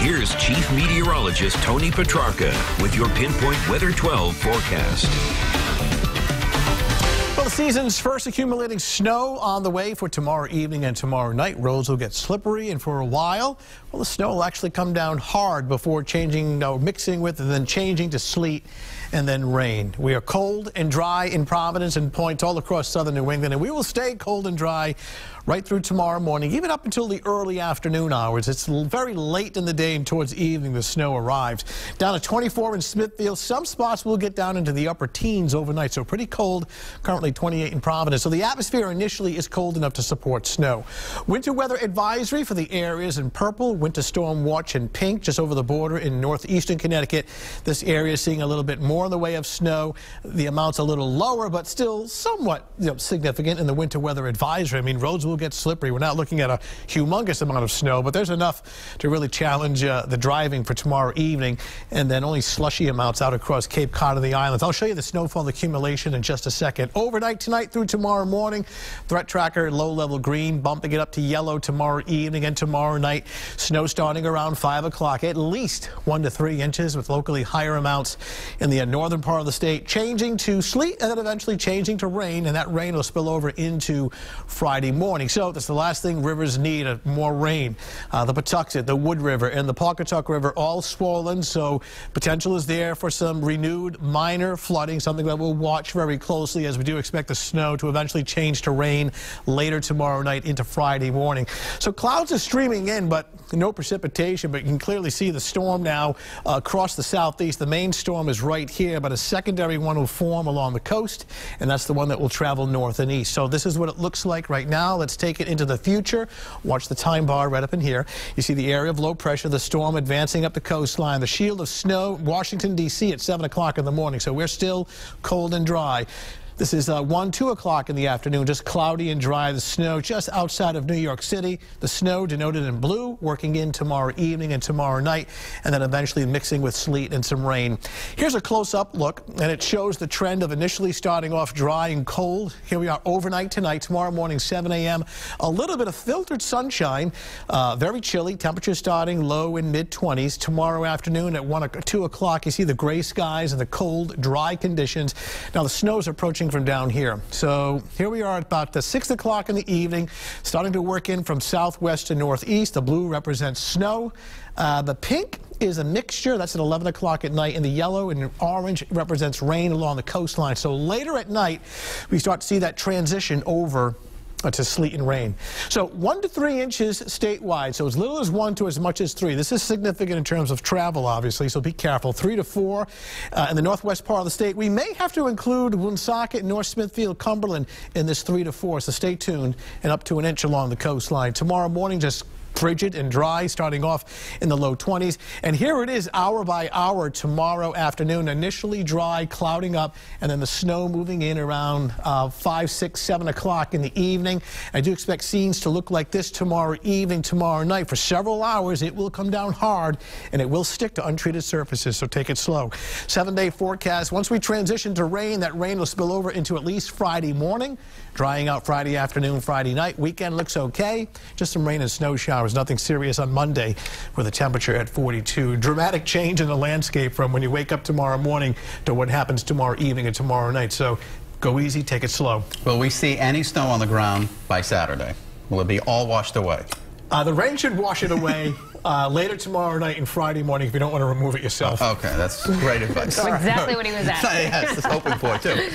Here's Chief Meteorologist Tony Petrarca with your Pinpoint Weather 12 forecast. Well, the season's first accumulating snow on the way for tomorrow evening and tomorrow night. Roads will get slippery, and for a while, well, the snow will actually come down hard before changing, mixing with and then changing to sleet and then rain. We are cold and dry in Providence and points all across southern New England, and we will stay cold and dry right through tomorrow morning, even up until the early afternoon hours. It's very late in the day and towards evening the snow arrives. Down to 24 in Smithfield. Some spots will get down into the upper teens overnight, so pretty cold. Currently 28 in Providence. So the atmosphere initially is cold enough to support snow. Winter weather advisory for the areas in purple. Winter storm watch in pink, just over the border in northeastern Connecticut. This area is seeing a little bit more in the way of snow. The amount's a little lower, but still somewhat significant in the winter weather advisory. I mean, roads will get slippery. We're not looking at a humongous amount of snow, but there's enough to really challenge the driving for tomorrow evening, and then only slushy amounts out across Cape Cod and the islands. I'll show you the snowfall accumulation in just a second. Overnight tonight through tomorrow morning, threat tracker low-level green, bumping it up to yellow tomorrow evening and tomorrow night. Snow starting around 5 o'clock, at least 1 to 3 inches with locally higher amounts in the northern part of the state, changing to sleet and then eventually changing to rain, and that rain will spill over into Friday morning. So that's the last thing rivers need, more rain. The Patuxent, the Wood River, and the Pawcatuck River all swollen, so potential is there for some renewed minor flooding, something that we'll watch very closely, as we do expect the snow to eventually change to rain later tomorrow night into Friday morning. So clouds are streaming in, but no precipitation, but you can clearly see the storm now across the southeast. The main storm is right here, but a secondary one will form along the coast, and that's the one that will travel north and east. So this is what it looks like right now. Let's take it into the future. Watch the time bar right up in here. You see the area of low pressure, the storm advancing up the coastline, the shield of snow, Washington, D.C. at 7 o'clock in the morning. So we're still cold and dry. This is 1, 2 o'clock in the afternoon, just cloudy and dry. The snow just outside of New York City. The snow denoted in blue, working in tomorrow evening and tomorrow night, and then eventually mixing with sleet and some rain. Here's a close-up look, and it shows the trend of initially starting off dry and cold. Here we are overnight tonight, tomorrow morning, 7 a.m. A little bit of filtered sunshine, very chilly. Temperature starting low in mid-20s. Tomorrow afternoon at 1 or 2 o'clock, you see the gray skies and the cold, dry conditions. Now the snow's approaching from down here. So here we are at about 6 o'clock in the evening, starting to work in from southwest to northeast. The blue represents snow. The pink is a mixture. That's at 11 o'clock at night. And the yellow and orange represents rain along the coastline. So later at night, we start to see that transition over to sleet and rain. So 1 to 3 inches statewide, so as little as 1 to as much as 3. This is significant in terms of travel, obviously, so be careful. 3 to 4 in the northwest part of the state. We may have to include Woonsocket, North Smithfield, Cumberland in this 3 to 4, so stay tuned, and up to an inch along the coastline. Tomorrow morning, just frigid and dry, starting off in the low 20s. And here it is hour by hour tomorrow afternoon. Initially dry, clouding up, and then the snow moving in around 5, 6, 7 o'clock in the evening. I do expect scenes to look like this tomorrow evening, tomorrow night. For several hours, it will come down hard, and it will stick to untreated surfaces, so take it slow. 7-day forecast. Once we transition to rain, that rain will spill over into at least Friday morning, drying out Friday afternoon, Friday night. Weekend looks okay. Just some rain and snow showers. Nothing serious on Monday with a temperature at 42. Dramatic change in the landscape from when you wake up tomorrow morning to what happens tomorrow evening and tomorrow night. So go easy, take it slow. Will we see any snow on the ground by Saturday? Will it be all washed away? The rain should wash it away later tomorrow night and Friday morning if you don't want to remove it yourself. Okay, that's great advice. That's exactly what he was asking. Yes, I was hoping for, too.